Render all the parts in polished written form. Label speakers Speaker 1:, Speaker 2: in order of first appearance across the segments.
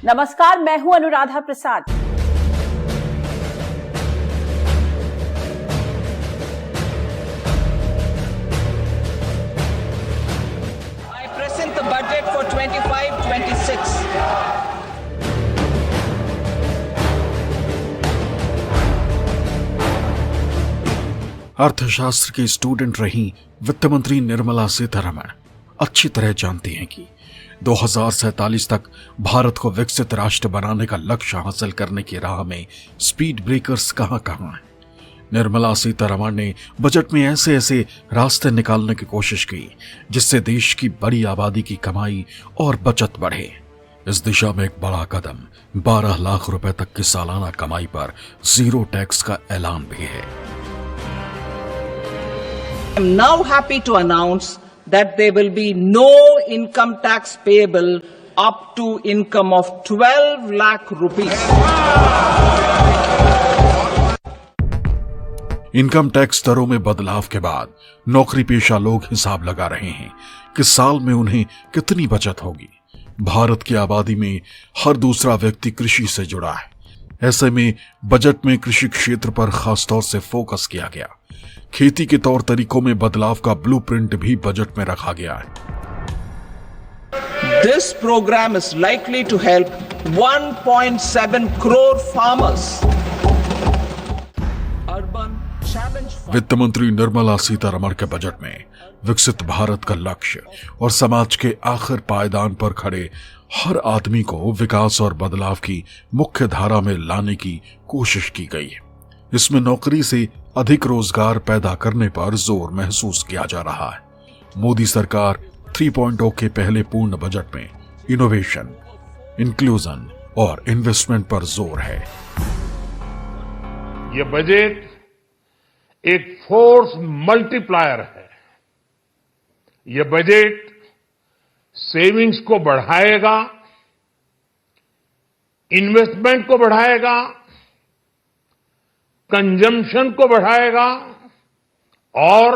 Speaker 1: नमस्कार, मैं हूं Anuradha Prasad.
Speaker 2: I present the budget for 25-26.
Speaker 3: अर्थशास्त्र की स्टूडेंट रही वित्त मंत्री निर्मला सीतारमण अच्छी तरह जानती हैं कि 2047 तक भारत को विकसित राष्ट्र बनाने का लक्ष्य हासिल करने की राह में स्पीड ब्रेकर्स कहां हैं। निर्मला सीतारमण ने बजट में ऐसे ऐसे रास्ते निकालने की कोशिश की जिससे देश की बड़ी आबादी की कमाई और बचत बढ़े। इस दिशा में एक बड़ा कदम 12 लाख रुपए तक की सालाना कमाई पर जीरो टैक्स का ऐलान भी है।
Speaker 2: I am now happy to announce that there will be no income tax payable up to income of 12 lakh rupees.
Speaker 3: Income tax दरों में बदलाव के बाद नौकरी पेशा लोग हिसाब लगा रहे हैं कि साल में उन्हें कितनी बचत होगी। भारत की आबादी में हर दूसरा व्यक्ति कृषि से जुड़ा है। ऐसे में बजट में कृषि क्षेत्र पर खासतौर से फोकस किया गया। खेती के तौर तरीकों में बदलाव का ब्लूप्रिंट भी बजट में रखा गया है।
Speaker 2: This program is likely to help 1.7 crore farmers. Urban Challenge Fund.
Speaker 3: वित्त मंत्री निर्मला सीतारमण के बजट में विकसित भारत का लक्ष्य और समाज के आखिर पायदान पर खड़े हर आदमी को विकास और बदलाव की मुख्य धारा में लाने की कोशिश की गई है। इसमें नौकरी से अधिक रोजगार पैदा करने पर जोर महसूस किया जा रहा है। मोदी सरकार 3.0 के पहले पूर्ण बजट में इनोवेशन, इंक्लूजन और इन्वेस्टमेंट पर जोर है।
Speaker 4: ये बजट एक फोर्स मल्टीप्लायर है। ये बजट सेविंग्स को बढ़ाएगा, इन्वेस्टमेंट को बढ़ाएगा, कंजम्पशन को बढ़ाएगा और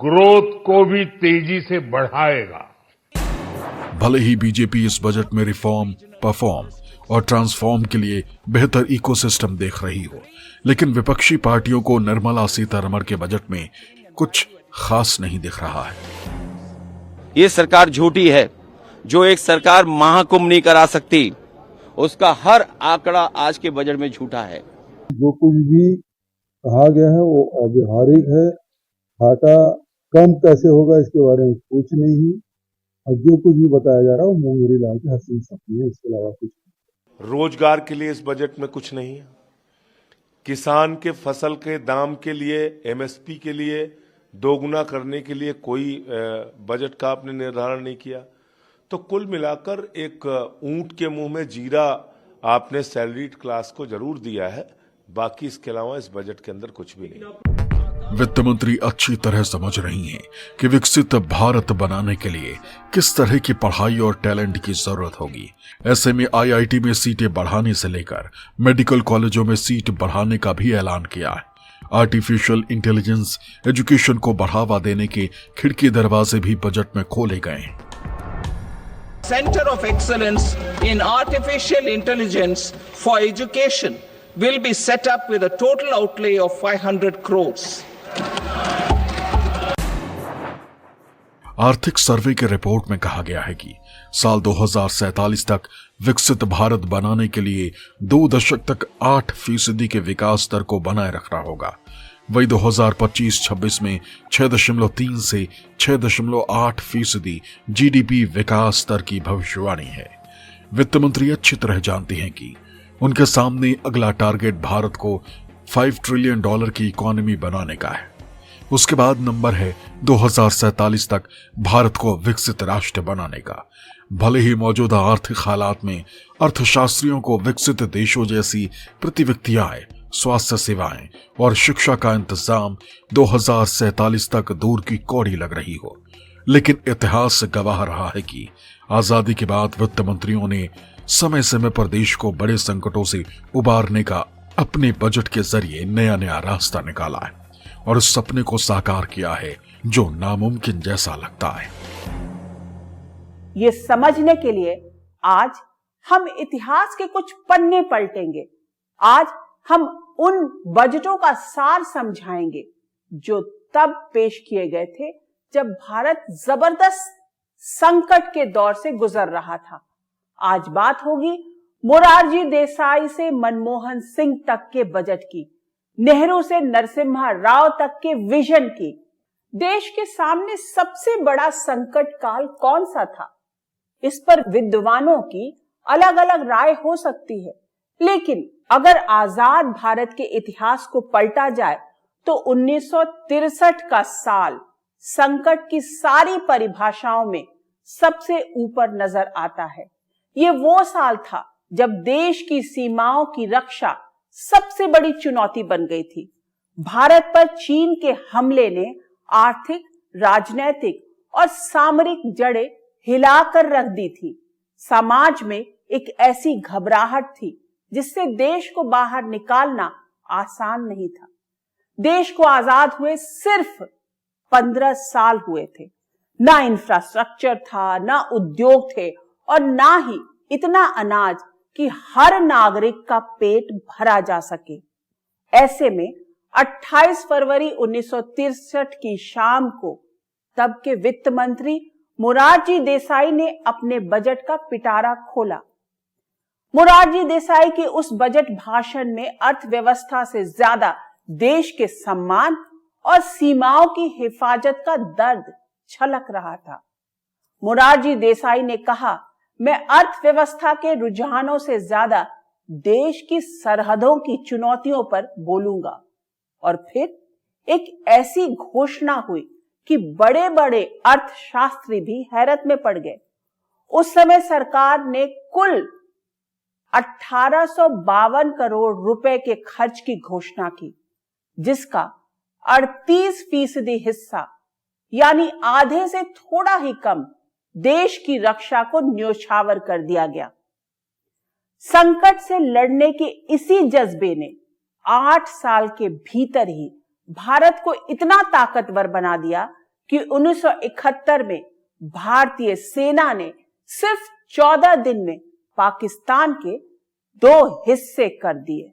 Speaker 4: ग्रोथ को भी तेजी से बढ़ाएगा।
Speaker 3: भले ही बीजेपी इस बजट में रिफॉर्म, परफॉर्म और ट्रांसफॉर्म के लिए बेहतर इकोसिस्टम देख रही हो, लेकिन विपक्षी पार्टियों को निर्मला सीतारमण के बजट में कुछ खास नहीं दिख रहा है।
Speaker 5: ये सरकार झूठी है। जो एक सरकार महाकुंभ नहीं करा सकती, उसका हर आंकड़ा आज के बजट में झूठा है।
Speaker 6: जो कुछ भी कहा गया है वो अव्यावहारिक है। घाटा कम कैसे होगा इसके बारे में कुछ नहीं है, और जो कुछ भी बताया जा रहा है वो मुंगेरी लाल के हसीन सपने है, इसके अलावा कुछ नहीं।
Speaker 7: रोजगार के लिए इस बजट में कुछ नहीं है। किसान के फसल के दाम के लिए, एमएसपी के लिए दोगुना करने के लिए कोई बजट का आपने निर्धारण नहीं किया। तो कुल मिलाकर एक ऊंट के मुंह में जीरा आपने सैलरीड क्लास को जरूर दिया है, बाकी इसके अलावा इस बजट के अंदर कुछ भी नहीं।
Speaker 3: वित्त मंत्री अच्छी तरह समझ रही हैं कि विकसित भारत बनाने के लिए किस तरह की पढ़ाई और टैलेंट की जरूरत होगी। ऐसे में आईआईटी में सीटें बढ़ाने से लेकर मेडिकल कॉलेजों में सीट बढ़ाने का भी ऐलान किया है। आर्टिफिशियल इंटेलिजेंस एजुकेशन को बढ़ावा देने के खिड़की दरवाजे भी बजट में खोले गए हैं।
Speaker 2: Center of Excellence in Artificial Intelligence for Education will be set up with a total outlay of 500 crores.
Speaker 3: आर्थिक सर्वे के रिपोर्ट में कहा गया है कि साल 2047 तक विकसित भारत बनाने के लिए 2 दशक तक 8% के विकास दर को बनाए रखना होगा। वही 2025-26 में 6.3 से 6.8% जीडीपी विकास दर की भविष्यवाणी है। वित्त मंत्री अच्छी तरह जानती हैं कि उनके सामने अगला टारगेट भारत को $5 ट्रिलियन की इकोनॉमी बनाने का है। उसके बाद नंबर है 2047 तक भारत को विकसित राष्ट्र बनाने का। भले ही मौजूदा आर्थिक हालात में अर्थशास्त्रियों को विकसित देशों जैसी प्रति आय, स्वास्थ्य सेवाएं और शिक्षा का इंतजाम 2047 तक दूर की कौड़ी लग रही हो, लेकिन इतिहास गवाह रहा है कि आजादी के बाद वित्त मंत्रियों ने समय समय पर देश को बड़े संकटों से उबारने का अपने बजट के जरिए नया रास्ता निकाला है और उस सपने को साकार किया है जो नामुमकिन जैसा लगता है।
Speaker 1: ये समझने के लिए आज हम इतिहास के कुछ पन्ने पलटेंगे। आज हम उन बजटों का सार समझाएंगे जो तब पेश किए गए थे जब भारत जबरदस्त संकट के दौर से गुजर रहा था। आज बात होगी मोरारजी देसाई से मनमोहन सिंह तक के बजट की, नेहरू से नरसिम्हा राव तक के विजन की। देश के सामने सबसे बड़ा संकट काल कौन सा था, इस पर विद्वानों की अलग अलग राय हो सकती है, लेकिन अगर आजाद भारत के इतिहास को पलटा जाए तो 1963 का साल संकट की सारी परिभाषाओं में सबसे ऊपर नजर आता है। ये वो साल था जब देश की सीमाओं की रक्षा सबसे बड़ी चुनौती बन गई थी। भारत पर चीन के हमले ने आर्थिक, राजनैतिक और सामरिक जड़ें हिलाकर रख दी थी। समाज में एक ऐसी घबराहट थी जिससे देश को बाहर निकालना आसान नहीं था। देश को आजाद हुए सिर्फ 15 साल हुए थे। ना इंफ्रास्ट्रक्चर था, ना उद्योग थे और ना ही इतना अनाज कि हर नागरिक का पेट भरा जा सके। ऐसे में 28 फरवरी 1963 की शाम को तब के वित्त मंत्री मोरारजी देसाई ने अपने बजट का पिटारा खोला। मोरारजी देसाई के उस बजट भाषण में अर्थव्यवस्था से ज्यादा देश के सम्मान और सीमाओं की हिफाजत का दर्द छलक रहा था। मोरारजी देसाई ने कहा, मैं अर्थव्यवस्था के रुझानों से ज्यादा देश की सरहदों की चुनौतियों पर बोलूंगा। और फिर एक ऐसी घोषणा हुई कि बड़े बड़े अर्थशास्त्री भी हैरत में पड़ गए। उस समय सरकार ने कुल 1852 करोड़ रुपए के खर्च की घोषणा की, जिसका 38% हिस्सा यानी आधे से थोड़ा ही कम देश की रक्षा को न्योछावर कर दिया गया। संकट से लड़ने के इसी जज्बे ने 8 साल के भीतर ही भारत को इतना ताकतवर बना दिया कि 1971 में भारतीय सेना ने सिर्फ 14 दिन में पाकिस्तान के 2 हिस्से कर दिए।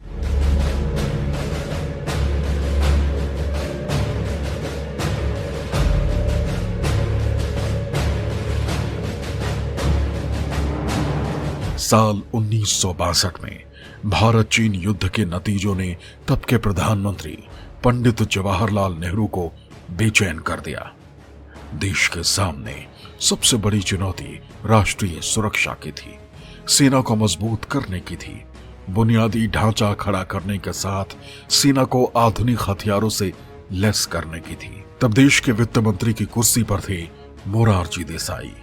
Speaker 3: साल 1962 में भारत चीन युद्ध के नतीजों ने तब के प्रधानमंत्री पंडित जवाहरलाल नेहरू को बेचैन कर दिया। देश के सामने सबसे बड़ी चुनौती राष्ट्रीय सुरक्षा की थी, सेना को मजबूत करने की थी, बुनियादी ढांचा खड़ा करने के साथ सेना को आधुनिक हथियारों से लैस करने की थी। तब देश के वित्त मंत्री की कुर्सी पर थे मोरारजी देसाई।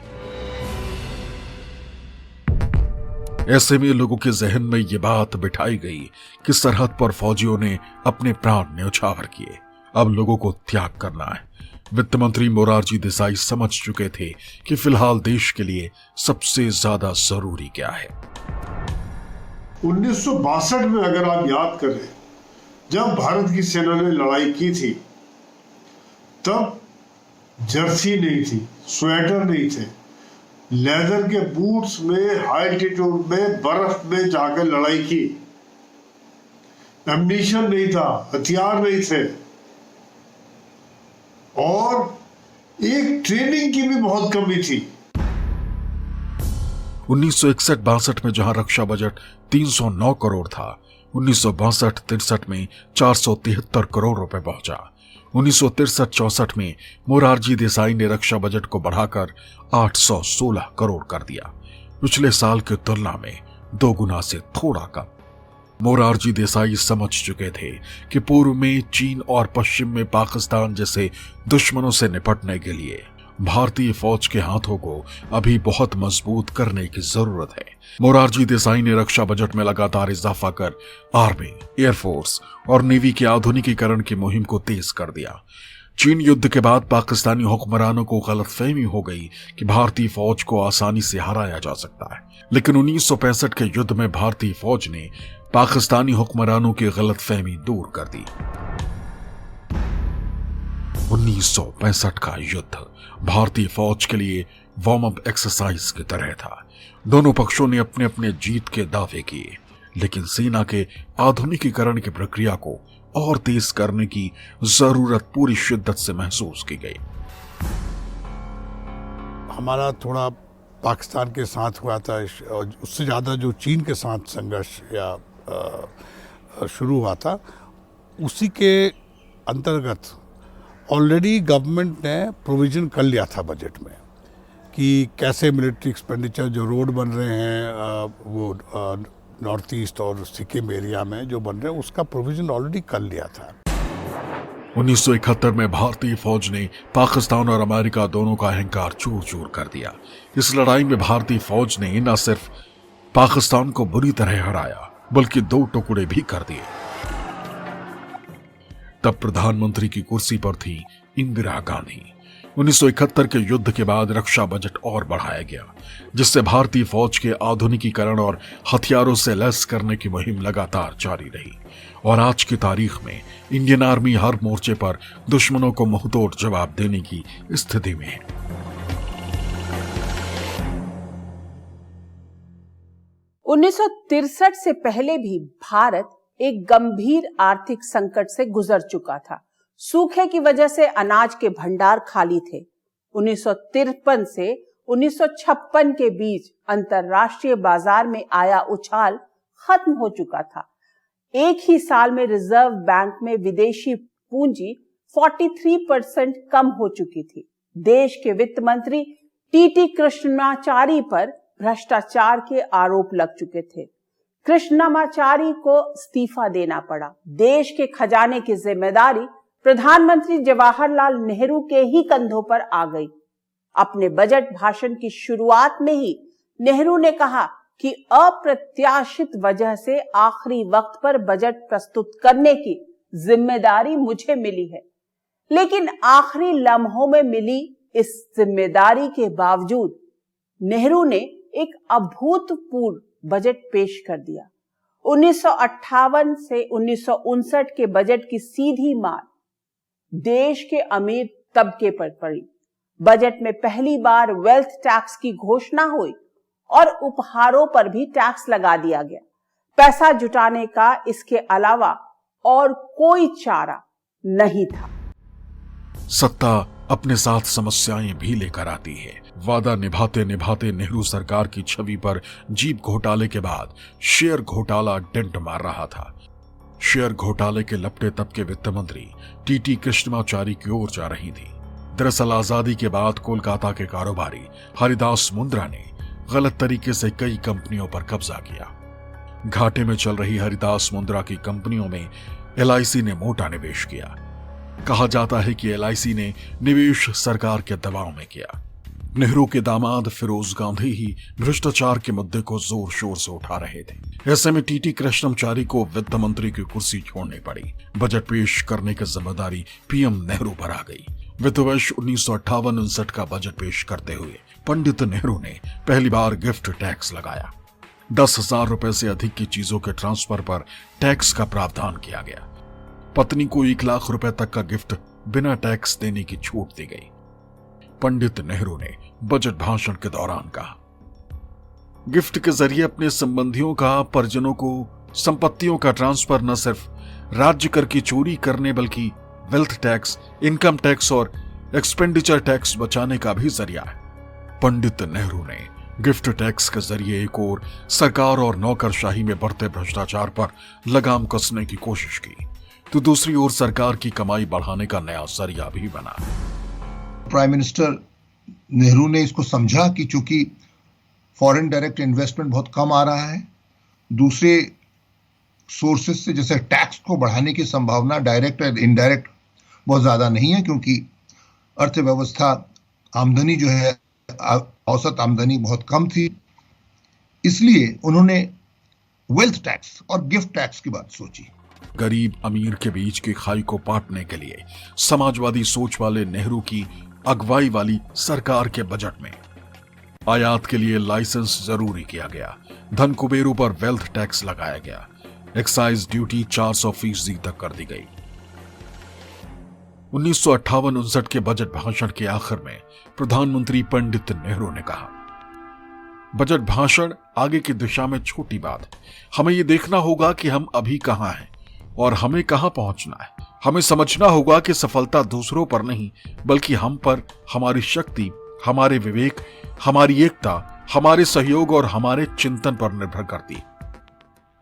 Speaker 3: ऐसे में लोगों के जहन में ये बात बिठाई गई कि सरहद पर फौजियों ने अपने प्राण न्यौछावर किए, अब लोगों को त्याग करना है। वित्त मंत्री मोरारजी देसाई समझ चुके थे कि फिलहाल देश के लिए सबसे ज्यादा जरूरी क्या है।
Speaker 8: 1962 में अगर आप याद करें, जब भारत की सेना ने लड़ाई की थी, तब जर्सी नहीं थी, स्वेटर नहीं थे, लेदर के बूट्स में हाई एल्टीट्यूड में बर्फ में जाकर लड़ाई की। एम्यूनिशन नहीं था, हथियार नहीं थे और एक ट्रेनिंग की भी बहुत कमी थी।
Speaker 3: 1961-62 में जहां रक्षा बजट 309 करोड़ था, 1962-63 में 473 करोड़ रुपए पहुंचा। 1963-64 में मोरारजी देसाई ने रक्षा बजट को बढ़ाकर 816 करोड़ कर दिया, पिछले साल की तुलना में 2 गुना से थोड़ा कम। मोरारजी देसाई समझ चुके थे कि पूर्व में चीन और पश्चिम में पाकिस्तान जैसे दुश्मनों से निपटने के लिए भारतीय फौज के हाथों को अभी बहुत मजबूत करने की जरूरत है। मोरारजी देसाई ने रक्षा बजट में लगातार इजाफा कर आर्मी, एयरफोर्स और नेवी के आधुनिकीकरण की मुहिम को तेज कर दिया। चीन युद्ध के बाद पाकिस्तानी हुक्मरानों को गलतफहमी हो गई कि भारतीय फौज को आसानी से हराया जा सकता है, लेकिन 1965 के युद्ध में भारतीय फौज ने पाकिस्तानी हुक्मरानों की गलतफहमी दूर कर दी। 1965 का युद्ध भारतीय फौज के लिए वार्म अप एक्सरसाइज की तरह था। दोनों पक्षों ने अपने अपने जीत के दावे किए, लेकिन सेना के आधुनिकीकरण की प्रक्रिया को और तेज करने की जरूरत पूरी शिद्दत से महसूस की गई।
Speaker 9: हमारा थोड़ा पाकिस्तान के साथ हुआ था और उससे ज़्यादा जो चीन के साथ संघर्ष या शुरू हुआ था, उसी के अंतर्गत ऑलरेडी गवर्नमेंट ने प्रोविज़न कर लिया था बजट में कि कैसे मिलिट्री एक्सपेंडिचर जो रोड बन रहे हैं वो नॉर्थ ईस्ट और सिक्किम एरिया में जो बन रहे हैं उसका प्रोविज़न ऑलरेडी कर लिया था।
Speaker 3: 1971 में भारतीय फौज ने पाकिस्तान और अमेरिका दोनों का अहंकार चूर चूर कर दिया। इस लड़ाई में भारतीय फौज ने न सिर्फ पाकिस्तान को बुरी तरह हराया, बल्कि 2 टुकड़े भी कर दिए। तब प्रधानमंत्री की कुर्सी पर थी इंदिरा गांधी। 1971 के युद्ध के बाद रक्षा बजट और बढ़ाया गया, जिससे भारतीय फौज के आधुनिकीकरण और हथियारों से लैस करने की मुहिम लगातार जारी रही और आज की तारीख में इंडियन आर्मी हर मोर्चे पर दुश्मनों को मुंहतोड़ जवाब देने की स्थिति में है।
Speaker 1: उन्नीस से पहले भी भारत एक गंभीर आर्थिक संकट से गुजर चुका था। सूखे की वजह से अनाज के भंडार खाली थे। 1953 से 1956 के बीच अंतरराष्ट्रीय बाजार में आया उछाल खत्म हो चुका था। एक ही साल में रिजर्व बैंक में विदेशी पूंजी 43% कम हो चुकी थी। देश के वित्त मंत्री टीटी कृष्णमाचारी पर भ्रष्टाचार के आरोप लग चुके थे। कृष्णमाचारी को इस्तीफा देना पड़ा। देश के खजाने की जिम्मेदारी प्रधानमंत्री जवाहरलाल नेहरू के ही कंधों पर आ गई। अपने बजट भाषण की शुरुआत में ही नेहरू ने कहा कि अप्रत्याशित वजह से आखिरी वक्त पर बजट प्रस्तुत करने की जिम्मेदारी मुझे मिली है, लेकिन आखिरी लम्हों में मिली इस जिम्मेदारी के बावजूद नेहरू ने एक अभूतपूर्व बजट पेश कर दिया। 1958 से 1959 के बजट की सीधी मार देश के अमीर तबके पर पड़ी। बजट में पहली बार वेल्थ टैक्स की घोषणा हुई और उपहारों पर भी टैक्स लगा दिया गया। पैसा जुटाने का इसके अलावा और कोई चारा नहीं था।
Speaker 3: सत्ता अपने साथ समस्याएं भी लेकर आती है। वादा निभाते निभाते नेहरू सरकार की छवि पर जीप घोटाले के बाद शेयर घोटाला डेंट मार रहा था। शेयर घोटाले के लपटे तबके वित्त मंत्री टीटी कृष्णमाचारी की ओर जा रही थी। दरअसल आजादी के बाद कोलकाता के कारोबारी हरिदास मुंद्रा ने गलत तरीके से कई कंपनियों पर कब्जा किया। घाटे में चल रही हरिदास मुंद्रा की कंपनियों में LIC ने मोटा निवेश किया। कहा जाता है कि LIC ने निवेश सरकार के दबाव में किया। नेहरू के दामाद फिरोज गांधी ही भ्रष्टाचार के मुद्दे को जोर शोर से उठा रहे थे। ऐसे में टीटी कृष्णमाचारी को वित्त मंत्री की कुर्सी छोड़नी पड़ी। बजट पेश करने की जिम्मेदारी PM नेहरू पर आ गई। वित्त वर्ष 1958-59 का बजट पेश करते हुए पंडित नेहरू ने पहली बार गिफ्ट टैक्स लगाया। 10,000 रुपए से अधिक की चीजों के ट्रांसफर पर टैक्स का प्रावधान किया गया। पत्नी को 1 लाख रुपए तक का गिफ्ट बिना टैक्स देने की छूट दी गई। पंडित नेहरू ने बजट भाषण के दौरान कहा, गिफ्ट के जरिए अपने संबंधियों का परिजनों को संपत्तियों का ट्रांसफर न सिर्फ राज्य कर की चोरी करने बल्कि वेल्थ टैक्स, इनकम टैक्स और एक्सपेंडिचर टैक्स बचाने का भी जरिया है। पंडित नेहरू ने गिफ्ट टैक्स के जरिए एक और सरकार और नौकरशाही में बढ़ते भ्रष्टाचार पर लगाम कसने की कोशिश की, तो दूसरी ओर सरकार की कमाई बढ़ाने का नया जरिया भी बना।
Speaker 10: प्राइम मिनिस्टर नेहरू ने इसको समझा कि चूंकि फॉरेन डायरेक्ट इन्वेस्टमेंट बहुत कम आ रहा है, दूसरे सोर्सेस से जैसे टैक्स को बढ़ाने की संभावना डायरेक्ट और इनडायरेक्ट बहुत ज्यादा नहीं है, क्योंकि अर्थव्यवस्था आमदनी जो है औसत आमदनी बहुत कम थी। इसलिए उन्होंने वेल्थ टैक्स और गिफ्ट टैक्स की बात सोची।
Speaker 3: गरीब अमीर के बीच की खाई को पाटने के लिए समाजवादी सोच वाले नेहरू की अगुवाई वाली सरकार के बजट में आयात के लिए लाइसेंस जरूरी किया गया। धन कुबेरों पर वेल्थ टैक्स लगाया गया। एक्साइज ड्यूटी 400% तक कर दी गई। 1958-59 के बजट भाषण के आखिर में प्रधानमंत्री पंडित नेहरू ने कहा, बजट भाषण आगे की दिशा में छोटी बात है। हमें ये देखना होगा कि हम अभी कहां हैं और हमें कहां पहुंचना है। हमें समझना होगा कि सफलता दूसरों पर नहीं बल्कि हम पर, हमारी शक्ति, हमारे विवेक, हमारी एकता, हमारे सहयोग और हमारे चिंतन पर निर्भर करती है।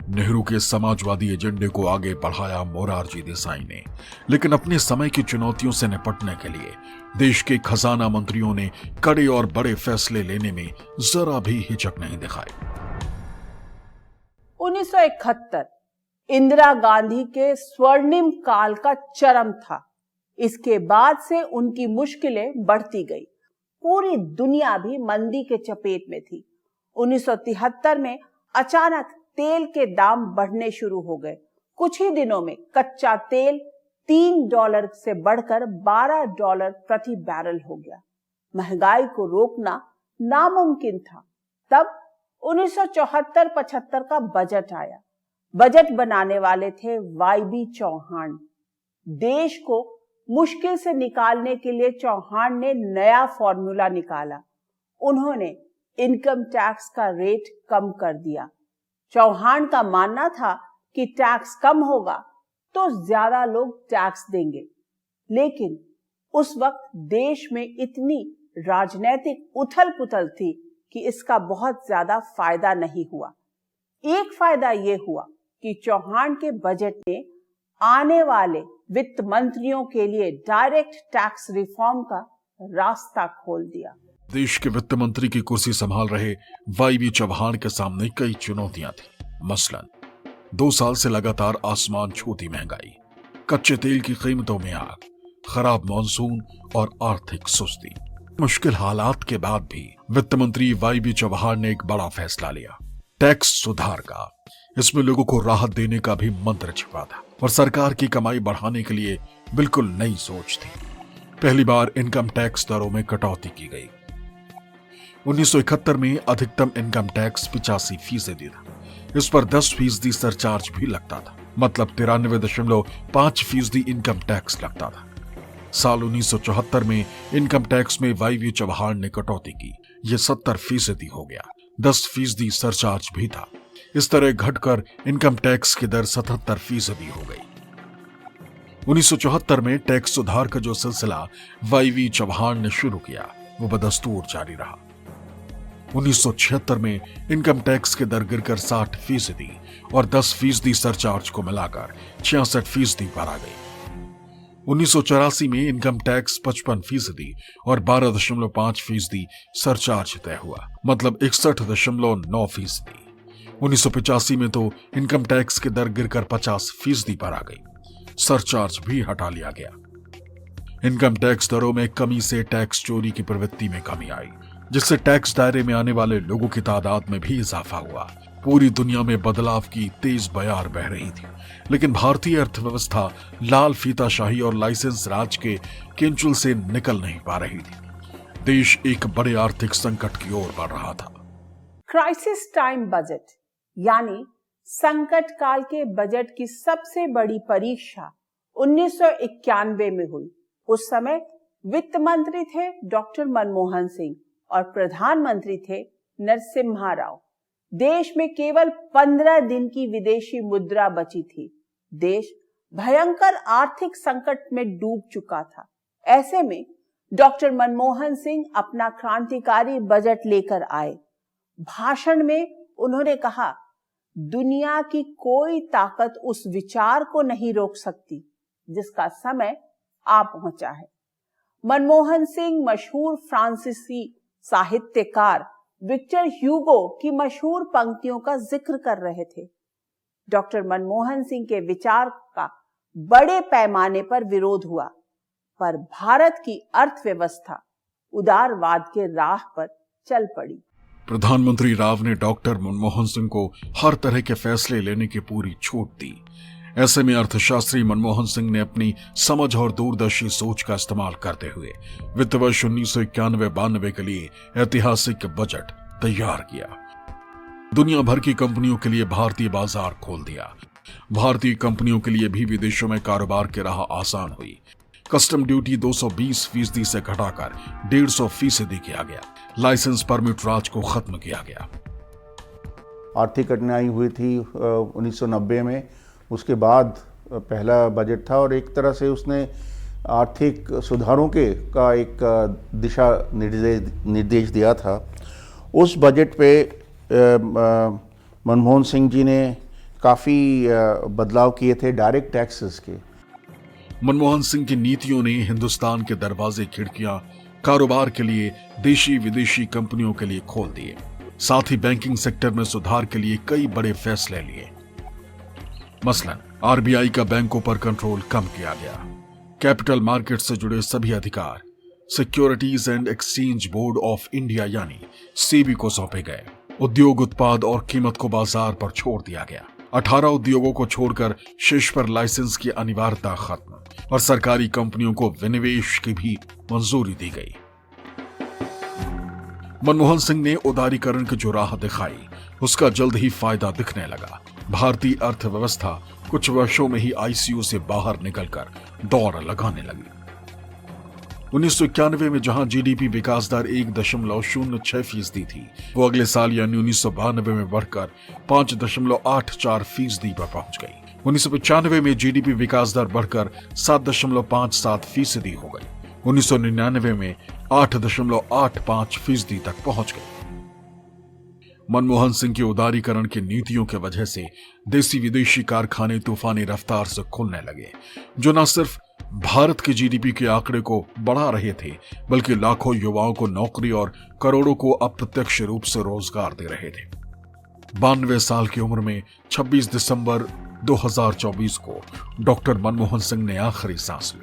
Speaker 3: नेहरू के समाजवादी एजेंडे को आगे बढ़ाया मोरारजी देसाई ने, लेकिन अपने समय की चुनौतियों से निपटने के लिए देश के खजाना मंत्रियों ने कड़े और बड़े फैसले लेने में जरा भी हिचक नहीं दिखाई।
Speaker 1: 1971 इंदिरा गांधी के स्वर्णिम काल का चरम था। इसके बाद से उनकी मुश्किलें बढ़ती गई। पूरी दुनिया भी मंदी के चपेट में थी। 1973 में अचानक तेल के दाम बढ़ने शुरू हो गए। कुछ ही दिनों में कच्चा तेल $3 से बढ़कर $12 प्रति बैरल हो गया। महंगाई को रोकना नामुमकिन था। तब 1974-75 का बजट आया। बजट बनाने वाले थे वाईबी चौहान। देश को मुश्किल से निकालने के लिए चौहान ने नया फॉर्मूला निकाला। उन्होंने इनकम टैक्स का रेट कम कर दिया। चौहान का मानना था कि टैक्स कम होगा तो ज्यादा लोग टैक्स देंगे, लेकिन उस वक्त देश में इतनी राजनीतिक उथल पुथल थी कि इसका बहुत ज्यादा फायदा नहीं हुआ। एक फायदा यह हुआ कि चौहान के बजट ने आने वाले वित्त मंत्रियों के लिए डायरेक्ट टैक्स रिफॉर्म का रास्ता खोल दिया।
Speaker 3: देश के वित्त मंत्री की कुर्सी संभाल रहे वाईबी चौहान के सामने कई चुनौतियां थी। मसलन 2 साल से लगातार आसमान छूती महंगाई, कच्चे तेल की कीमतों में आग, खराब मॉनसून और आर्थिक सुस्ती। मुश्किल हालात के बाद भी वित्त मंत्री वाईबी चौहान ने एक बड़ा फैसला लिया, टैक्स सुधार का। इसमें लोगों को राहत देने का भी मंत्र छिपा था और सरकार की कमाई बढ़ाने के लिए बिल्कुल नई सोच थी। पहली बार इनकम टैक्स दरों में कटौती की गई। 1971 में अधिकतम इनकम टैक्स 85% था। इस पर 10% सरचार्ज भी लगता था, मतलब 93.5% इनकम टैक्स लगता था। साल 1974 में इनकम टैक्स में वाईबी चौहान ने कटौती की, यह 70% हो गया। 10% सरचार्ज भी था। इस तरह घटकर इनकम टैक्स की दर 77% हो गई। 1974 में टैक्स सुधार का जो सिलसिला वाईबी चौहान ने शुरू किया वो बदस्तूर जारी रहा। 1976 में इनकम टैक्स की दर गिरकर 60% और 10% सरचार्ज को मिलाकर 66% पर आ गई। 1984 में इनकम टैक्स 55% और 12.5% सरचार्ज तय हुआ, मतलब 61.9%। 1985 में तो इनकम टैक्स की दर गिरकर 50% पर आ गई, सरचार्ज भी हटा लिया गया। इनकम टैक्स दरों में कमी से टैक्स चोरी की प्रवृत्ति में कमी आई, जिससे टैक्स दायरे में आने वाले लोगों की तादाद में भी इजाफा हुआ। पूरी दुनिया में बदलाव की तेज बयार बह रही थी, लेकिन भारतीय अर्थव्यवस्था लाल फीताशाही और लाइसेंस राज के केंचुल से निकल नहीं पा रही थी। देश एक बड़े आर्थिक संकट की ओर बढ़ रहा था।
Speaker 1: क्राइसिस टाइम बजट यानी संकट काल के बजट की सबसे बड़ी परीक्षा 1991 में हुई। उस समय वित्त मंत्री थे डॉक्टर मनमोहन सिंह और प्रधानमंत्री थे नरसिम्हा राव। देश में केवल 15 दिन की विदेशी मुद्रा बची थी। देश भयंकर आर्थिक संकट में डूब चुका था। ऐसे में डॉक्टर मनमोहन सिंह अपना क्रांतिकारी बजट लेकर आए। भाषण में उन्होंने कहा, दुनिया की कोई ताकत उस विचार को नहीं रोक सकती जिसका समय आ पहुंचा है। मनमोहन सिंह मशहूर फ्रांसीसी साहित्यकार विक्टर ह्यूगो की मशहूर पंक्तियों का जिक्र कर रहे थे। डॉक्टर मनमोहन सिंह के विचार का बड़े पैमाने पर विरोध हुआ, पर भारत की अर्थव्यवस्था उदारवाद के राह पर चल पड़ी।
Speaker 3: प्रधानमंत्री राव ने डॉक्टर मनमोहन सिंह को हर तरह के फैसले लेने की पूरी छूट दी। ऐसे में अर्थशास्त्री मनमोहन सिंह ने अपनी समझ और दूरदर्शी सोच का इस्तेमाल करते हुए वित्त वर्ष 1991-92 के लिए ऐतिहासिक बजट तैयार किया। दुनिया भर की कंपनियों के लिए भारतीय बाजार खोल दिया। भारतीय कंपनियों के लिए भी विदेशों में कारोबार की राह आसान हुई। कस्टम ड्यूटी 220% से घटाकर 150% किया गया। लाइसेंस परमिट राज को खत्म किया गया।
Speaker 11: आर्थिक कठिनाई हुई थी 1990 में, उसके बाद पहला बजट था और एक तरह से उसने आर्थिक सुधारों का एक दिशा निर्देश दिया था। उस बजट पे मनमोहन सिंह जी ने काफ़ी बदलाव किए थे डायरेक्ट टैक्सेस के।
Speaker 3: मनमोहन सिंह की नीतियों ने हिंदुस्तान के दरवाजे खिड़कियां कारोबार के लिए देशी विदेशी कंपनियों के लिए खोल दिए। साथ ही बैंकिंग सेक्टर में सुधार के लिए कई बड़े फैसले लिए। मसलन आरबीआई का बैंकों पर कंट्रोल कम किया गया। कैपिटल मार्केट से जुड़े सभी अधिकार securities and exchange board of India यानी सेबी को सौंपे गए। उद्योग उत्पाद और कीमत को बाजार पर छोड़ दिया गया। 18 उद्योगों को छोड़कर शेष पर लाइसेंस की अनिवार्यता खत्म और सरकारी कंपनियों को विनिवेश की भी मंजूरी दी गई। मनमोहन सिंह ने उदारीकरण की जो राह दिखाई उसका जल्द ही फायदा दिखने लगा। भारतीय अर्थव्यवस्था कुछ वर्षों में ही आईसीयू से बाहर निकलकर दौड़ लगाने लगी। 1991 में जहां जीडीपी विकास दर 1.06% थी, वो अगले साल यानी 1992 में बढ़कर 5.84% पर पहुंच गई। 1995 में जीडीपी विकास दर बढ़कर 7.57% हो गई। 1999 में 8.85% तक पहुंच गई। मनमोहन सिंह के उदारीकरण की नीतियों की वजह से देसी विदेशी कारखाने तूफानी रफ्तार से खुलने लगे, जो न सिर्फ भारत के जीडीपी के आंकड़े को बढ़ा रहे थे, बल्कि लाखों युवाओं को नौकरी और करोड़ों को अप्रत्यक्ष रूप से रोजगार दे रहे थे। 92 साल की उम्र में 26 दिसंबर 2024 को डॉक्टर मनमोहन सिंह ने आखिरी सांस ली।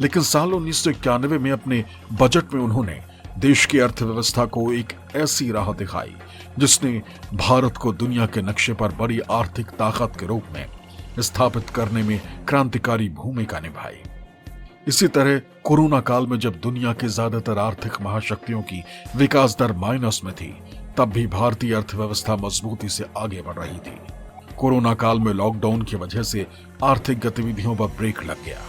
Speaker 3: लेकिन साल 1991 में अपने बजट में उन्होंने देश की अर्थव्यवस्था को एक ऐसी राह दिखाई जिसने भारत को दुनिया के नक्शे पर बड़ी आर्थिक ताकत के रूप में स्थापित करने में क्रांतिकारी भूमिका निभाई। इसी तरह कोरोना काल में जब दुनिया के ज्यादातर आर्थिक महाशक्तियों की विकास दर माइनस में थी, तब भी भारतीय अर्थव्यवस्था मजबूती से आगे बढ़ रही थी। कोरोना काल में लॉकडाउन की वजह से आर्थिक गतिविधियों पर ब्रेक लग गया।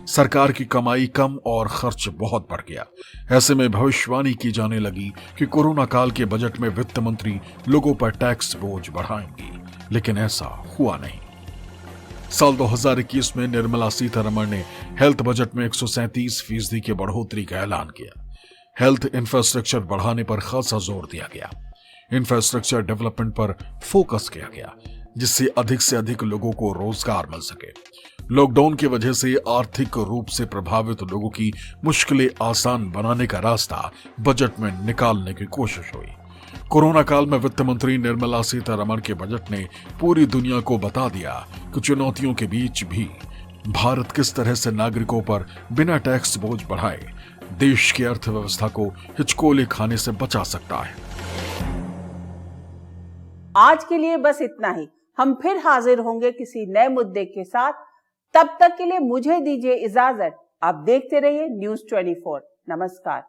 Speaker 3: सरकार की कमाई कम और खर्च बहुत बढ़ गया। ऐसे में भविष्यवाणी की जाने लगी कि कोरोना काल के बजट में वित्त मंत्री लोगों पर टैक्स बोझ बढ़ाएंगी, लेकिन ऐसा हुआ नहीं। साल 2021 में निर्मला सीतारमण ने हेल्थ बजट में 137% की बढ़ोतरी का ऐलान किया। हेल्थ इंफ्रास्ट्रक्चर बढ़ाने पर खासा जोर दिया गया। इंफ्रास्ट्रक्चर डेवलपमेंट पर फोकस किया गया, जिससे अधिक से अधिक लोगों को रोजगार मिल सके। लॉकडाउन की वजह से आर्थिक रूप से प्रभावित लोगों की मुश्किलें आसान बनाने का रास्ता बजट में निकालने की कोशिश हुई। कोरोना काल में वित्त मंत्री निर्मला सीतारमण के बजट ने पूरी दुनिया को बता दिया कि चुनौतियों के बीच भी भारत किस तरह से नागरिकों पर बिना टैक्स बोझ बढ़ाए देश की अर्थव्यवस्था को हिचकोले खाने से बचा सकता है।
Speaker 1: आज के लिए बस इतना ही। हम फिर हाजिर होंगे किसी नए मुद्दे के साथ। तब तक के लिए मुझे दीजिए इजाजत। आप देखते रहिए न्यूज़ 24। नमस्कार।